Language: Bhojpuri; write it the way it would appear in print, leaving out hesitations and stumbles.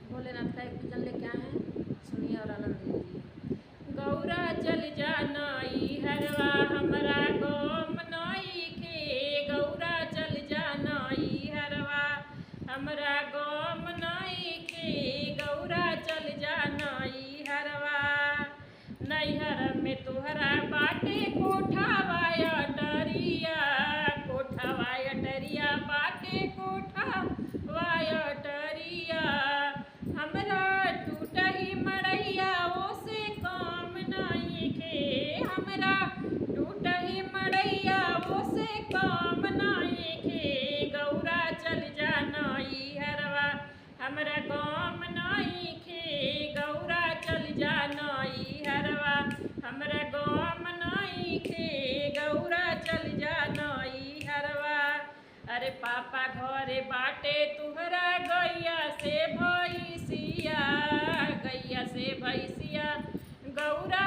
भोलेनाथ का एक भजन लेके आए हैं, सुनिए और आनंद लीजिए। गौरा चल जा नाई हरवा हमरा गोम नाई के, गौरा चल जा नाई हरवा हमरा गोम नाई के, गौरा चल जा नाई हरवा। नैहर में तुहरा बाटे कोठावाया डरिया, कोठावाया डरिया बाटे कोठावाया डरिया। हमरा टूटही मड़ैया ओसे काम नाई के, हमरा टूटही मड़ैया ओसे काम नाई के, गौरा चल जा नाई हरवा हमरा काम नाई के, गौरा चल जा नाई हरवा हमरा काम नाई के, गौरा चल जा नाई हरवा। अरे पापा घरे बाटे तुहरा गैया से भैसिया, गैया से भैसिया, गौरा